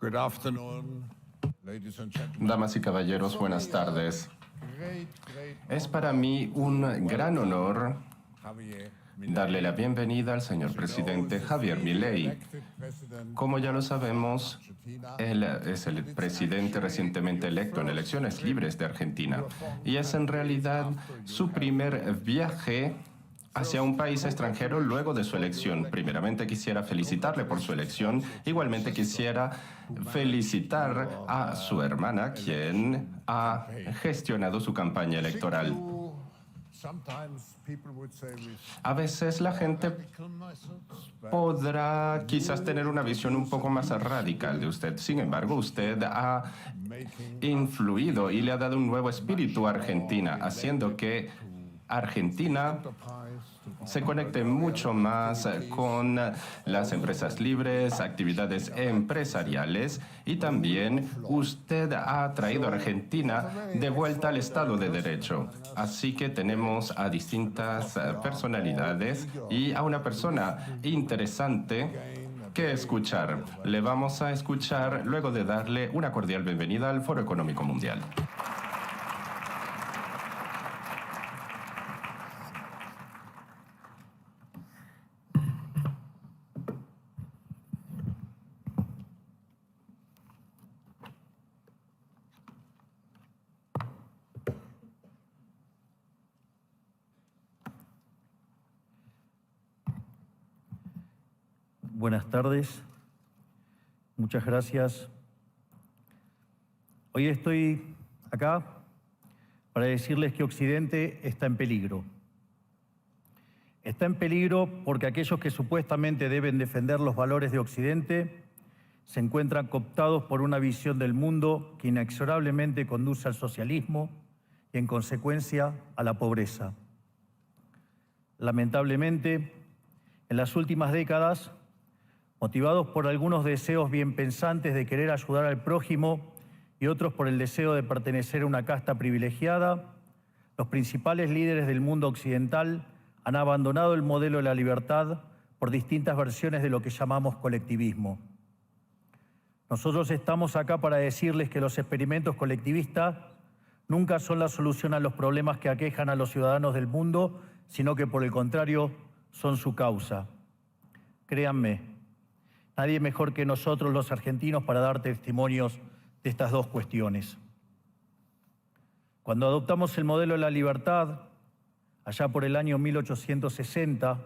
Good afternoon, ladies and gentlemen. Damas y caballeros, buenas tardes. Es para mí un gran honor darle la bienvenida al señor presidente Javier Milei. Como ya lo sabemos, él es el presidente recientemente electo en elecciones libres de Argentina y es en realidad su primer viaje hacia un país extranjero luego de su elección. Primeramente quisiera felicitarle por su elección. Igualmente quisiera felicitar a su hermana, quien ha gestionado su campaña electoral. A veces la gente podrá quizás tener una visión un poco más radical de usted. Sin embargo, usted ha influido y le ha dado un nuevo espíritu a Argentina, haciendo que Argentina se conecte mucho más con las empresas libres, actividades empresariales, y también usted ha traído a Argentina de vuelta al Estado de Derecho. Así que tenemos a distintas personalidades y a una persona interesante que escuchar. Le vamos a escuchar luego de darle una cordial bienvenida al Foro Económico Mundial. Buenas tardes, muchas gracias. Hoy estoy acá para decirles que Occidente está en peligro. Está en peligro porque aquellos que supuestamente deben defender los valores de Occidente se encuentran cooptados por una visión del mundo que inexorablemente conduce al socialismo y, en consecuencia, a la pobreza. Lamentablemente, en las últimas décadas, motivados por algunos deseos bien pensantes de querer ayudar al prójimo y otros por el deseo de pertenecer a una casta privilegiada, los principales líderes del mundo occidental han abandonado el modelo de la libertad por distintas versiones de lo que llamamos colectivismo. Nosotros estamos acá para decirles que los experimentos colectivistas nunca son la solución a los problemas que aquejan a los ciudadanos del mundo, sino que por el contrario son su causa. Créanme, nadie mejor que nosotros los argentinos para dar testimonios de estas dos cuestiones. Cuando adoptamos el modelo de la libertad, allá por el año 1860,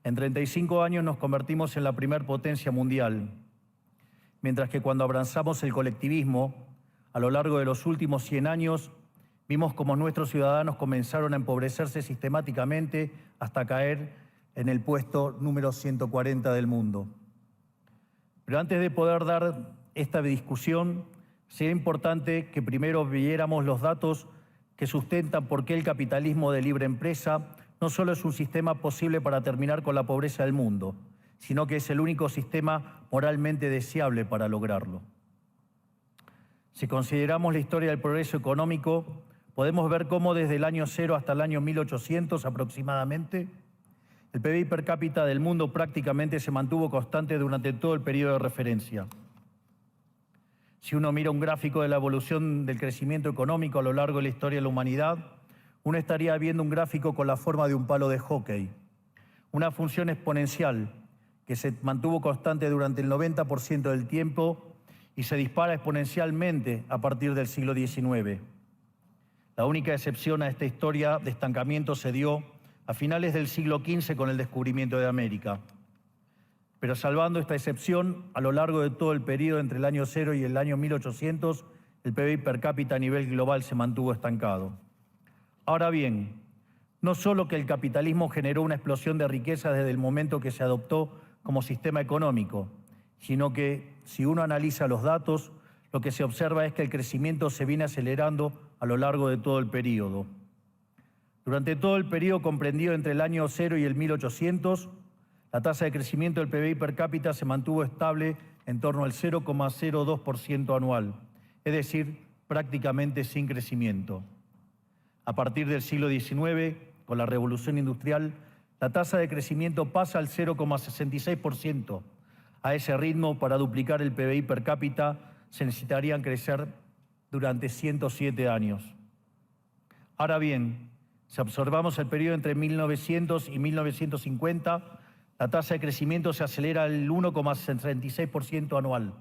en 35 años nos convertimos en la primer potencia mundial, mientras que cuando abrazamos el colectivismo, a lo largo de los últimos 100 años, vimos como nuestros ciudadanos comenzaron a empobrecerse sistemáticamente hasta caer en el puesto número 140 del mundo. Pero antes de poder dar esta discusión, sería importante que primero viéramos los datos que sustentan por qué el capitalismo de libre empresa no solo es un sistema posible para terminar con la pobreza del mundo, sino que es el único sistema moralmente deseable para lograrlo. Si consideramos la historia del progreso económico, podemos ver cómo desde el año 0 hasta el año 1800 aproximadamente, el PBI per cápita del mundo prácticamente se mantuvo constante durante todo el periodo de referencia. Si uno mira un gráfico de la evolución del crecimiento económico a lo largo de la historia de la humanidad, uno estaría viendo un gráfico con la forma de un palo de hockey, una función exponencial que se mantuvo constante durante el 90% del tiempo y se dispara exponencialmente a partir del siglo XIX. La única excepción a esta historia de estancamiento se dio a finales del siglo XV con el descubrimiento de América. Pero salvando esta excepción, a lo largo de todo el periodo entre el año 0 y el año 1800, el PBI per cápita a nivel global se mantuvo estancado. Ahora bien, no solo que el capitalismo generó una explosión de riqueza desde el momento que se adoptó como sistema económico, sino que, si uno analiza los datos, lo que se observa es que el crecimiento se viene acelerando a lo largo de todo el periodo. Durante todo el periodo comprendido entre el año 0 y el 1800, la tasa de crecimiento del PBI per cápita se mantuvo estable en torno al 0,02% anual, es decir, prácticamente sin crecimiento. A partir del siglo XIX, con la revolución industrial, la tasa de crecimiento pasa al 0,66%, A ese ritmo, para duplicar el PBI per cápita, se necesitarían crecer durante 107 años. Ahora bien, si observamos el periodo entre 1900 y 1950, la tasa de crecimiento se acelera al 1,36% anual.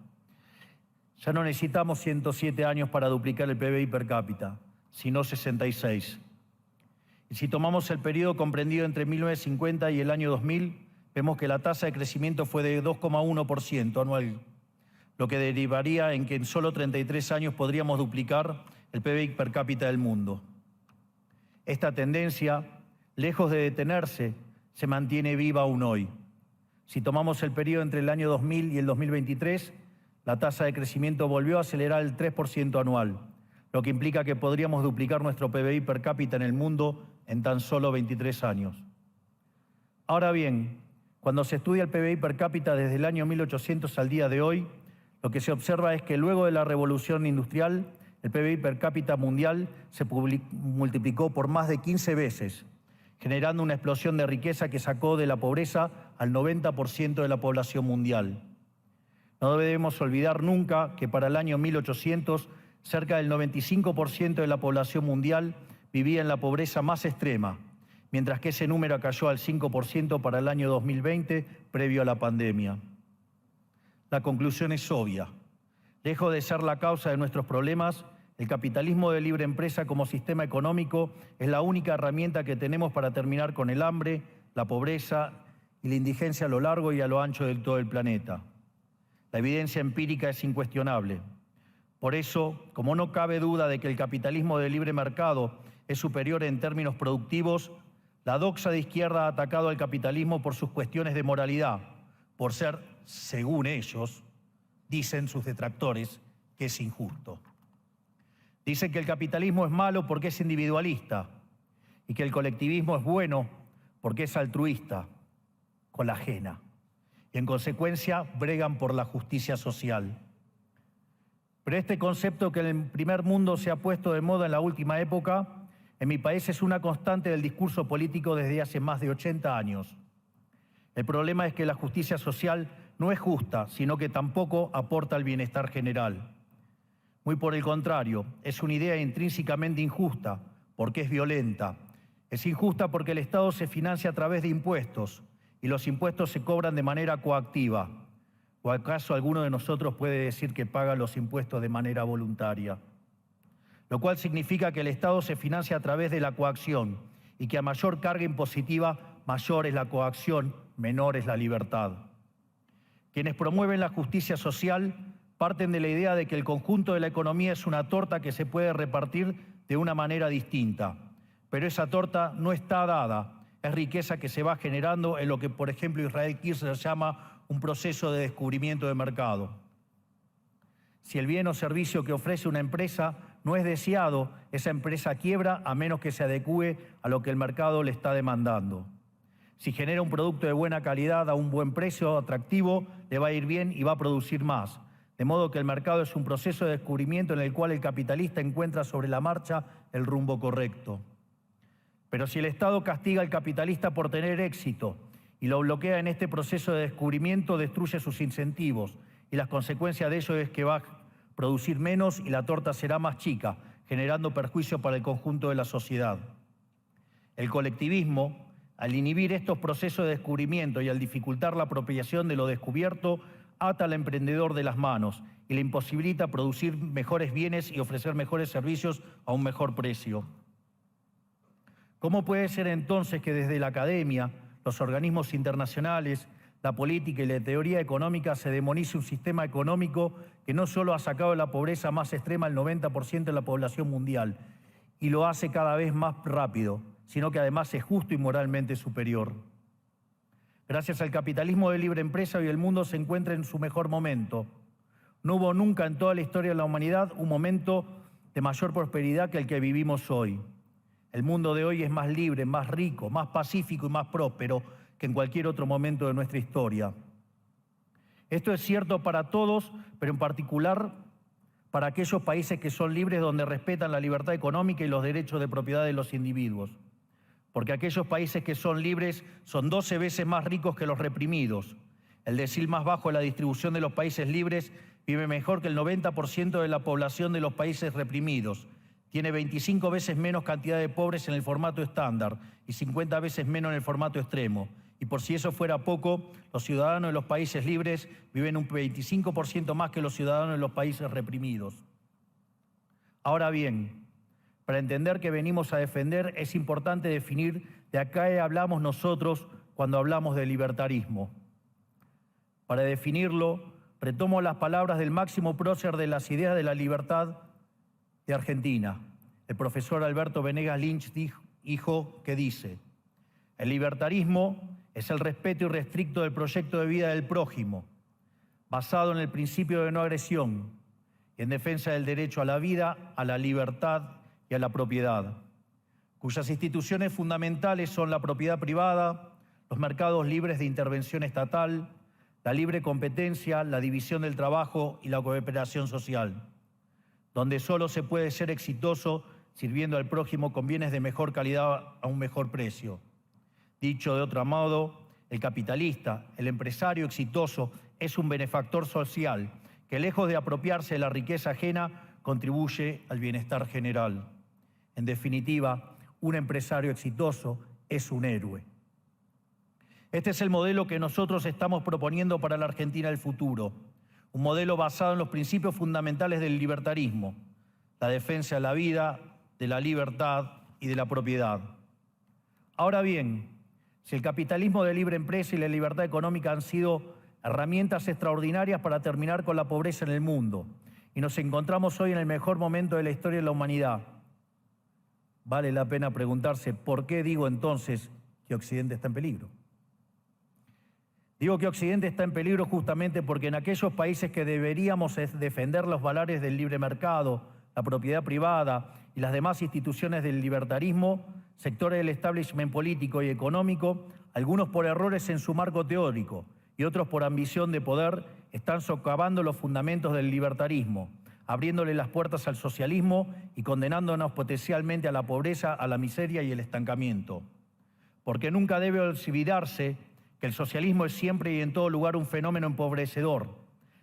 Ya no necesitamos 107 años para duplicar el PBI per cápita, sino 66. Y si tomamos el periodo comprendido entre 1950 y el año 2000, vemos que la tasa de crecimiento fue de 2,1% anual, lo que derivaría en que en solo 33 años podríamos duplicar el PBI per cápita del mundo. Esta tendencia, lejos de detenerse, se mantiene viva aún hoy. Si tomamos el periodo entre el año 2000 y el 2023, la tasa de crecimiento volvió a acelerar el 3% anual, lo que implica que podríamos duplicar nuestro PBI per cápita en el mundo en tan solo 23 años. Ahora bien, cuando se estudia el PBI per cápita desde el año 1800 al día de hoy, lo que se observa es que luego de la revolución industrial, el PBI per cápita mundial se multiplicó por más de 15 veces, generando una explosión de riqueza que sacó de la pobreza al 90% de la población mundial. No debemos olvidar nunca que para el año 1800, cerca del 95% de la población mundial vivía en la pobreza más extrema, mientras que ese número cayó al 5% para el año 2020, previo a la pandemia. La conclusión es obvia. Lejos de ser la causa de nuestros problemas, el capitalismo de libre empresa como sistema económico es la única herramienta que tenemos para terminar con el hambre, la pobreza y la indigencia a lo largo y a lo ancho de todo el planeta. La evidencia empírica es incuestionable. Por eso, como no cabe duda de que el capitalismo de libre mercado es superior en términos productivos, la doxa de izquierda ha atacado al capitalismo por sus cuestiones de moralidad, por ser, según ellos, dicen sus detractores, que es injusto. Dicen que el capitalismo es malo porque es individualista y que el colectivismo es bueno porque es altruista, con la ajena. Y en consecuencia bregan por la justicia social. Pero este concepto que en el primer mundo se ha puesto de moda en la última época, en mi país es una constante del discurso político desde hace más de 80 años. El problema es que la justicia social no es justa, sino que tampoco aporta al bienestar general. Muy por el contrario, es una idea intrínsecamente injusta, porque es violenta. Es injusta porque el Estado se financia a través de impuestos, y los impuestos se cobran de manera coactiva. ¿O acaso alguno de nosotros puede decir que paga los impuestos de manera voluntaria? Lo cual significa que el Estado se financia a través de la coacción y que a mayor carga impositiva, mayor es la coacción, menor es la libertad. Quienes promueven la justicia social parten de la idea de que el conjunto de la economía es una torta que se puede repartir de una manera distinta. Pero esa torta no está dada, es riqueza que se va generando en lo que, por ejemplo, Israel Kirzler llama un proceso de descubrimiento de mercado. Si el bien o servicio que ofrece una empresa no es deseado, esa empresa quiebra a menos que se adecúe a lo que el mercado le está demandando. Si genera un producto de buena calidad a un buen precio atractivo, le va a ir bien y va a producir más. De modo que el mercado es un proceso de descubrimiento en el cual el capitalista encuentra sobre la marcha el rumbo correcto. Pero si el Estado castiga al capitalista por tener éxito y lo bloquea en este proceso de descubrimiento, destruye sus incentivos y las consecuencias de ello es que va a producir menos y la torta será más chica, generando perjuicio para el conjunto de la sociedad. El colectivismo, al inhibir estos procesos de descubrimiento y al dificultar la apropiación de lo descubierto, ata al emprendedor de las manos y le imposibilita producir mejores bienes y ofrecer mejores servicios a un mejor precio. ¿Cómo puede ser entonces que desde la academia, los organismos internacionales, la política y la teoría económica se demonice un sistema económico que no solo ha sacado de la pobreza más extrema al 90% de la población mundial y lo hace cada vez más rápido, sino que además es justo y moralmente superior? Gracias al capitalismo de libre empresa, hoy el mundo se encuentra en su mejor momento. No hubo nunca en toda la historia de la humanidad un momento de mayor prosperidad que el que vivimos hoy. El mundo de hoy es más libre, más rico, más pacífico y más próspero que en cualquier otro momento de nuestra historia. Esto es cierto para todos, pero en particular para aquellos países que son libres, donde respetan la libertad económica y los derechos de propiedad de los individuos. Porque aquellos países que son libres son 12 veces más ricos que los reprimidos. El decil más bajo de la distribución de los países libres vive mejor que el 90% de la población de los países reprimidos. Tiene 25 veces menos cantidad de pobres en el formato estándar y 50 veces menos en el formato extremo. Y por si eso fuera poco, los ciudadanos de los países libres viven un 25% más que los ciudadanos de los países reprimidos. Ahora bien, para entender que venimos a defender, es importante definir de a qué hablamos nosotros cuando hablamos de libertarismo. Para definirlo, retomo las palabras del máximo prócer de las ideas de la libertad de Argentina, el profesor Alberto Venegas Lynch, dijo que dice: el libertarismo es el respeto irrestricto del proyecto de vida del prójimo, basado en el principio de no agresión y en defensa del derecho a la vida, a la libertad y a la propiedad, cuyas instituciones fundamentales son la propiedad privada, los mercados libres de intervención estatal, la libre competencia, la división del trabajo y la cooperación social, donde solo se puede ser exitoso sirviendo al prójimo con bienes de mejor calidad a un mejor precio. Dicho de otro modo, el capitalista, el empresario exitoso, es un benefactor social que, lejos de apropiarse de la riqueza ajena, contribuye al bienestar general. En definitiva, un empresario exitoso es un héroe. Este es el modelo que nosotros estamos proponiendo para la Argentina del futuro, un modelo basado en los principios fundamentales del libertarismo, la defensa de la vida, de la libertad y de la propiedad. Ahora bien, si el capitalismo de libre empresa y la libertad económica han sido herramientas extraordinarias para terminar con la pobreza en el mundo, y nos encontramos hoy en el mejor momento de la historia de la humanidad, vale la pena preguntarse por qué digo entonces que Occidente está en peligro. Digo que Occidente está en peligro justamente porque en aquellos países que deberíamos defender los valores del libre mercado, la propiedad privada y las demás instituciones del libertarismo, sectores del establishment político y económico, algunos por errores en su marco teórico y otros por ambición de poder, están socavando los fundamentos del libertarismo, abriéndole las puertas al socialismo y condenándonos potencialmente a la pobreza, a la miseria y el estancamiento. Porque nunca debe olvidarse que el socialismo es siempre y en todo lugar un fenómeno empobrecedor,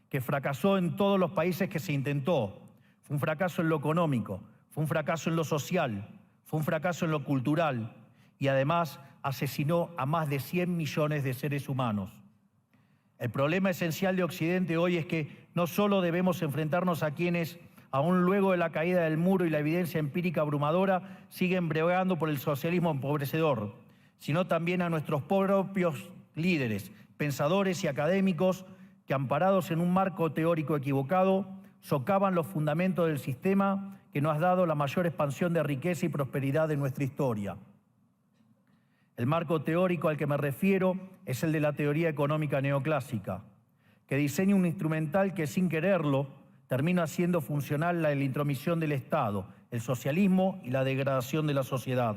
que fracasó en todos los países que se intentó. Fue un fracaso en lo económico, fue un fracaso en lo social, fue un fracaso en lo cultural y además asesinó a más de 100 millones de seres humanos. El problema esencial de Occidente hoy es que no solo debemos enfrentarnos a quienes, aún luego de la caída del muro y la evidencia empírica abrumadora, siguen bregando por el socialismo empobrecedor, sino también a nuestros propios líderes, pensadores y académicos que, amparados en un marco teórico equivocado, socavan los fundamentos del sistema que nos ha dado la mayor expansión de riqueza y prosperidad de nuestra historia. El marco teórico al que me refiero es el de la teoría económica neoclásica, que diseña un instrumental que, sin quererlo, termina haciendo funcional la intromisión del Estado, el socialismo y la degradación de la sociedad.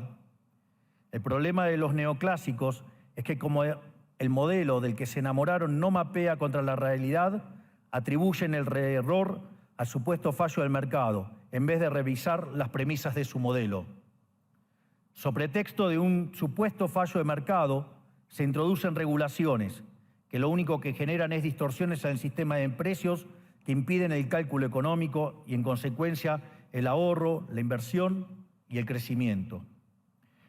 El problema de los neoclásicos es que, como el modelo del que se enamoraron no mapea contra la realidad, atribuyen el error al supuesto fallo del mercado, en vez de revisar las premisas de su modelo. Sobre pretexto de un supuesto fallo de mercado, se introducen regulaciones que lo único que generan es distorsiones en el sistema de precios que impiden el cálculo económico y, en consecuencia, el ahorro, la inversión y el crecimiento.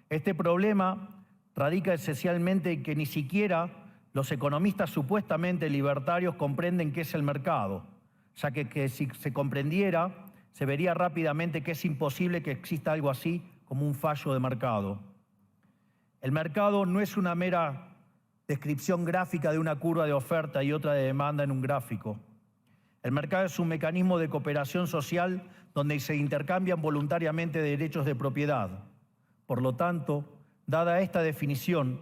Este problema radica esencialmente en que ni siquiera los economistas supuestamente libertarios comprenden qué es el mercado, ya que si se comprendiera, se vería rápidamente que es imposible que exista algo así como un fallo de mercado. El mercado no es una mera descripción gráfica de una curva de oferta y otra de demanda en un gráfico. El mercado es un mecanismo de cooperación social donde se intercambian voluntariamente derechos de propiedad. Por lo tanto, dada esta definición,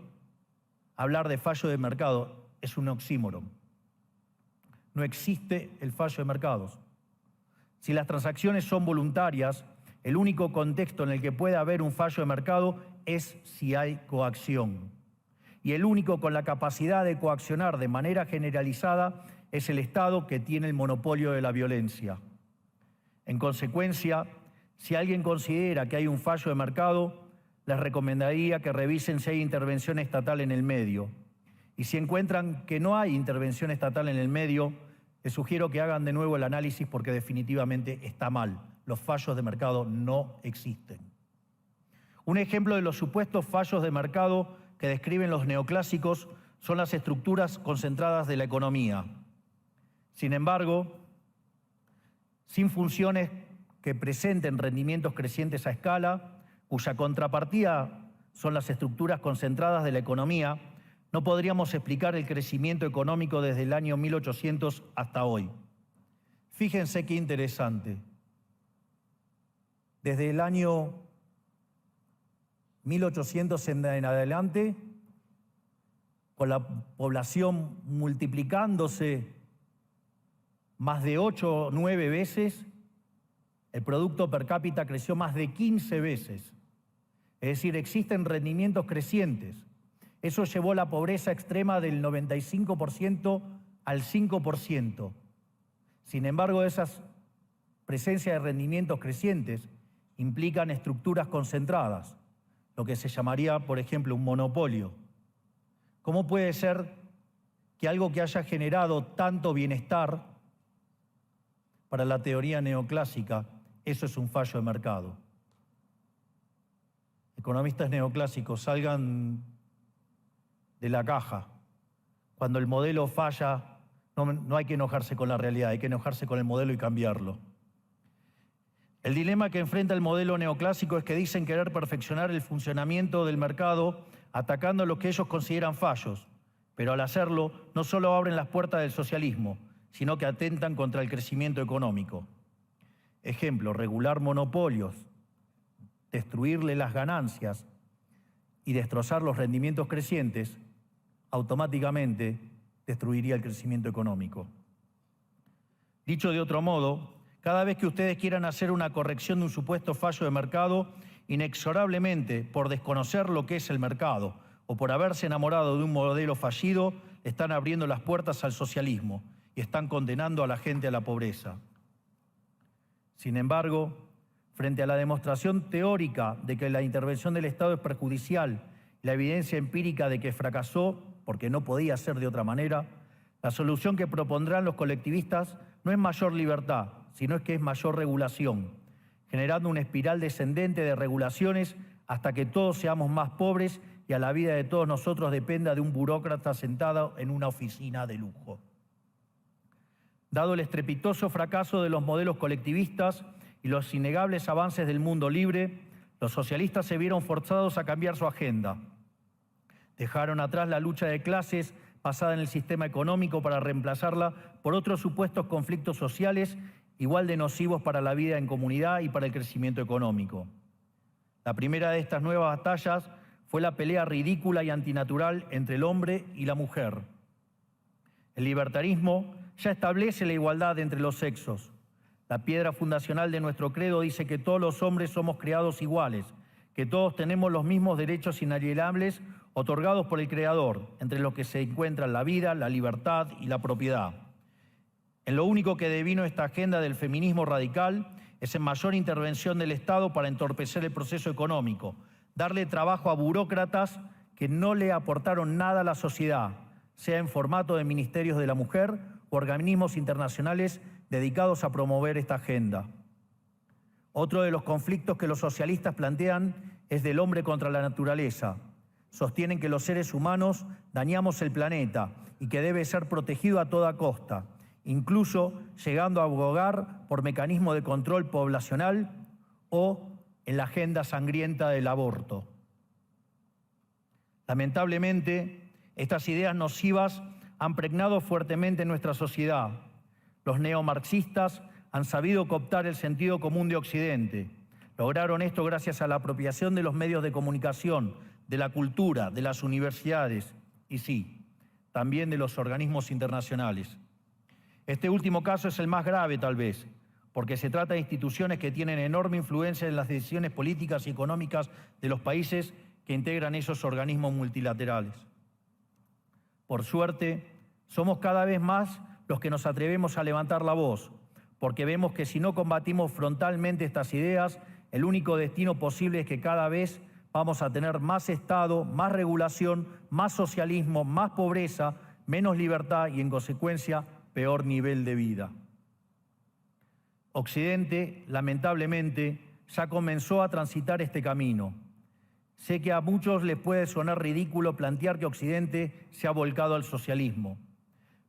hablar de fallo de mercado es un oxímoron. No existe el fallo de mercados. Si las transacciones son voluntarias, el único contexto en el que puede haber un fallo de mercado es si hay coacción. Y el único con la capacidad de coaccionar de manera generalizada es el Estado, que tiene el monopolio de la violencia. En consecuencia, si alguien considera que hay un fallo de mercado, les recomendaría que revisen si hay intervención estatal en el medio. Y si encuentran que no hay intervención estatal en el medio, les sugiero que hagan de nuevo el análisis porque definitivamente está mal. Los fallos de mercado no existen. Un ejemplo de los supuestos fallos de mercado que describen los neoclásicos son las estructuras concentradas de la economía. Sin embargo, sin funciones que presenten rendimientos crecientes a escala, cuya contrapartida son las estructuras concentradas de la economía, no podríamos explicar el crecimiento económico desde el año 1800 hasta hoy. Fíjense qué interesante. Desde el año 1800 en adelante, con la población multiplicándose más de 8 o 9 veces, el producto per cápita creció más de 15 veces. Es decir, existen rendimientos crecientes. Eso llevó la pobreza extrema del 95% al 5%. Sin embargo, esas presencias de rendimientos crecientes implican estructuras concentradas, lo que se llamaría, por ejemplo, un monopolio. ¿Cómo puede ser que algo que haya generado tanto bienestar para la teoría neoclásica, eso es un fallo de mercado? Economistas neoclásicos, salgan de la caja. Cuando el modelo falla, no hay que enojarse con la realidad, hay que enojarse con el modelo y cambiarlo. El dilema que enfrenta el modelo neoclásico es que dicen querer perfeccionar el funcionamiento del mercado atacando lo que ellos consideran fallos, pero al hacerlo no solo abren las puertas del socialismo, sino que atentan contra el crecimiento económico. Ejemplo, regular monopolios, destruirle las ganancias y destrozar los rendimientos crecientes, automáticamente destruiría el crecimiento económico. Dicho de otro modo, cada vez que ustedes quieran hacer una corrección de un supuesto fallo de mercado, inexorablemente, por desconocer lo que es el mercado o por haberse enamorado de un modelo fallido, están abriendo las puertas al socialismo y están condenando a la gente a la pobreza. Sin embargo, frente a la demostración teórica de que la intervención del Estado es perjudicial y la evidencia empírica de que fracasó porque no podía ser de otra manera, la solución que propondrán los colectivistas no es mayor libertad, sino es que es mayor regulación, generando una espiral descendente de regulaciones hasta que todos seamos más pobres y a la vida de todos nosotros dependa de un burócrata sentado en una oficina de lujo. Dado el estrepitoso fracaso de los modelos colectivistas y los innegables avances del mundo libre, los socialistas se vieron forzados a cambiar su agenda. Dejaron atrás la lucha de clases basada en el sistema económico para reemplazarla por otros supuestos conflictos sociales igual de nocivos para la vida en comunidad y para el crecimiento económico. La primera de estas nuevas batallas fue la pelea ridícula y antinatural entre el hombre y la mujer. El libertarismo ya establece la igualdad entre los sexos. La piedra fundacional de nuestro credo dice que todos los hombres somos creados iguales, que todos tenemos los mismos derechos inalienables otorgados por el Creador, entre los que se encuentran la vida, la libertad y la propiedad. En lo único que devino esta agenda del feminismo radical es en mayor intervención del Estado para entorpecer el proceso económico, darle trabajo a burócratas que no le aportaron nada a la sociedad, sea en formato de ministerios de la mujer o organismos internacionales dedicados a promover esta agenda. Otro de los conflictos que los socialistas plantean es del hombre contra la naturaleza. Sostienen que los seres humanos dañamos el planeta y que debe ser protegido a toda costa, incluso llegando a abogar por mecanismos de control poblacional o en la agenda sangrienta del aborto. Lamentablemente, estas ideas nocivas han pregnado fuertemente en nuestra sociedad. Los neomarxistas han sabido cooptar el sentido común de Occidente. Lograron esto gracias a la apropiación de los medios de comunicación, de la cultura, de las universidades y sí, también de los organismos internacionales. Este último caso es el más grave tal vez, porque se trata de instituciones que tienen enorme influencia en las decisiones políticas y económicas de los países que integran esos organismos multilaterales. Por suerte, somos cada vez más los que nos atrevemos a levantar la voz, porque vemos que si no combatimos frontalmente estas ideas, el único destino posible es que cada vez vamos a tener más Estado, más regulación, más socialismo, más pobreza, menos libertad y, en consecuencia, peor nivel de vida. Occidente, lamentablemente, ya comenzó a transitar este camino. Sé que a muchos les puede sonar ridículo plantear que Occidente se ha volcado al socialismo,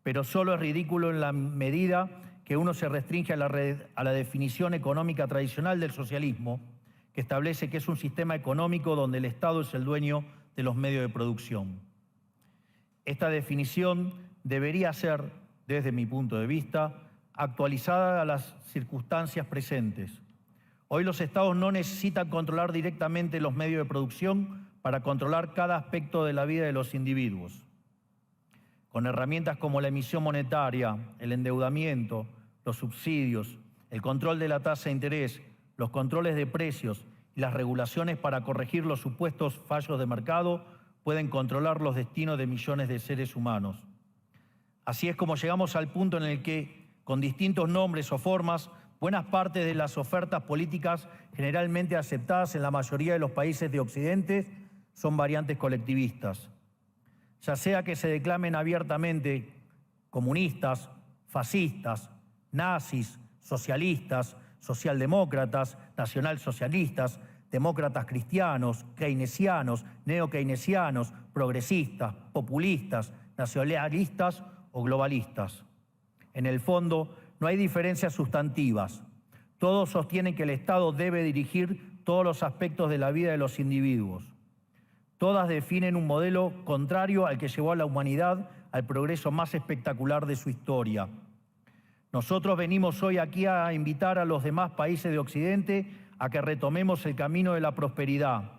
pero solo es ridículo en la medida que uno se restringe a la definición económica tradicional del socialismo, que establece que es un sistema económico donde el Estado es el dueño de los medios de producción. Esta definición debería ser, desde mi punto de vista, actualizada a las circunstancias presentes. Hoy los Estados no necesitan controlar directamente los medios de producción para controlar cada aspecto de la vida de los individuos. Con herramientas como la emisión monetaria, el endeudamiento, los subsidios, el control de la tasa de interés, los controles de precios y las regulaciones para corregir los supuestos fallos de mercado, pueden controlar los destinos de millones de seres humanos. Así es como llegamos al punto en el que, con distintos nombres o formas, buenas partes de las ofertas políticas generalmente aceptadas en la mayoría de los países de Occidente son variantes colectivistas. Ya sea que se declamen abiertamente comunistas, fascistas, nazis, socialistas, socialdemócratas, nacionalsocialistas, demócratas cristianos, keynesianos, neokeynesianos, progresistas, populistas, nacionalistas o globalistas. En el fondo, no hay diferencias sustantivas. Todos sostienen que el Estado debe dirigir todos los aspectos de la vida de los individuos. Todas definen un modelo contrario al que llevó a la humanidad al progreso más espectacular de su historia. Nosotros venimos hoy aquí a invitar a los demás países de Occidente a que retomemos el camino de la prosperidad.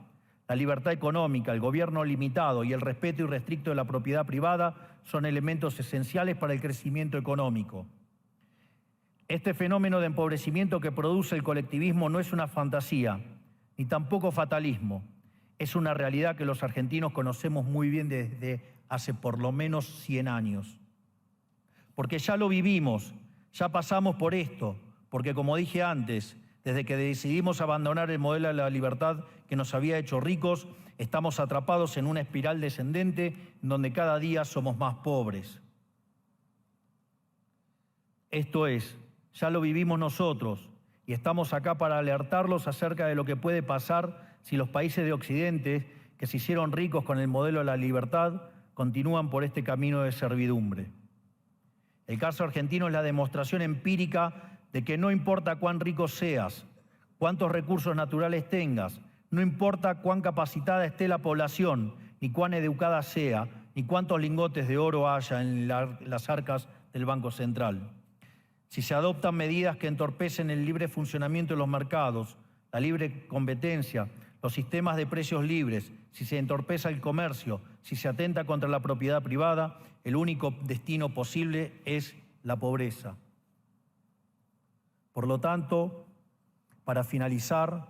La libertad económica, el gobierno limitado y el respeto irrestricto de la propiedad privada son elementos esenciales para el crecimiento económico. Este fenómeno de empobrecimiento que produce el colectivismo no es una fantasía, ni tampoco fatalismo. Es una realidad que los argentinos conocemos muy bien desde hace por lo menos 100 años. Porque ya lo vivimos, ya pasamos por esto, porque como dije antes, desde que decidimos abandonar el modelo de la libertad que nos había hecho ricos, estamos atrapados en una espiral descendente en donde cada día somos más pobres. Esto es, ya lo vivimos nosotros y estamos acá para alertarlos acerca de lo que puede pasar si los países de Occidente, que se hicieron ricos con el modelo de la libertad, continúan por este camino de servidumbre. El caso argentino es la demostración empírica de que no importa cuán rico seas, cuántos recursos naturales tengas, no importa cuán capacitada esté la población, ni cuán educada sea, ni cuántos lingotes de oro haya en las arcas del Banco Central. Si se adoptan medidas que entorpecen el libre funcionamiento de los mercados, la libre competencia, los sistemas de precios libres, si se entorpece el comercio, si se atenta contra la propiedad privada, el único destino posible es la pobreza. Por lo tanto, para finalizar,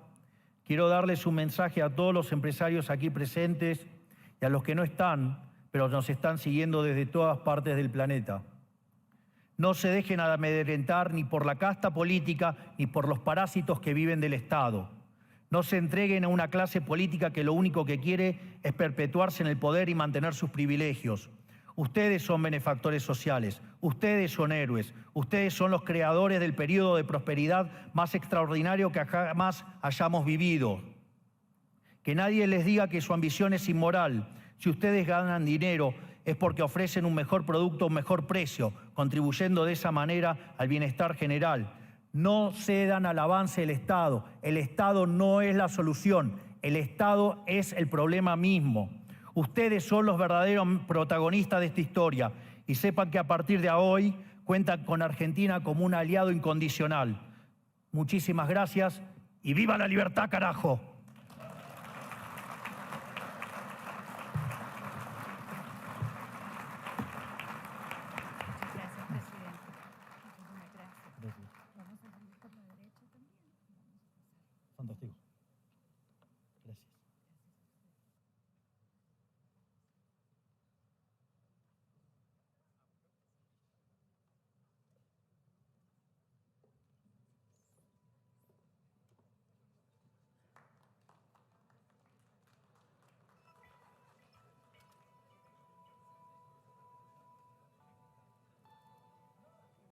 quiero darles un mensaje a todos los empresarios aquí presentes y a los que no están, pero nos están siguiendo desde todas partes del planeta. No se dejen amedrentar ni por la casta política ni por los parásitos que viven del Estado. No se entreguen a una clase política que lo único que quiere es perpetuarse en el poder y mantener sus privilegios. Ustedes son benefactores sociales, ustedes son héroes, ustedes son los creadores del periodo de prosperidad más extraordinario que jamás hayamos vivido. Que nadie les diga que su ambición es inmoral. Si ustedes ganan dinero es porque ofrecen un mejor producto a un mejor precio, contribuyendo de esa manera al bienestar general. No cedan al avance del Estado. El Estado no es la solución. El Estado es el problema mismo. Ustedes son los verdaderos protagonistas de esta historia y sepan que a partir de hoy cuentan con Argentina como un aliado incondicional. Muchísimas gracias y ¡viva la libertad, carajo!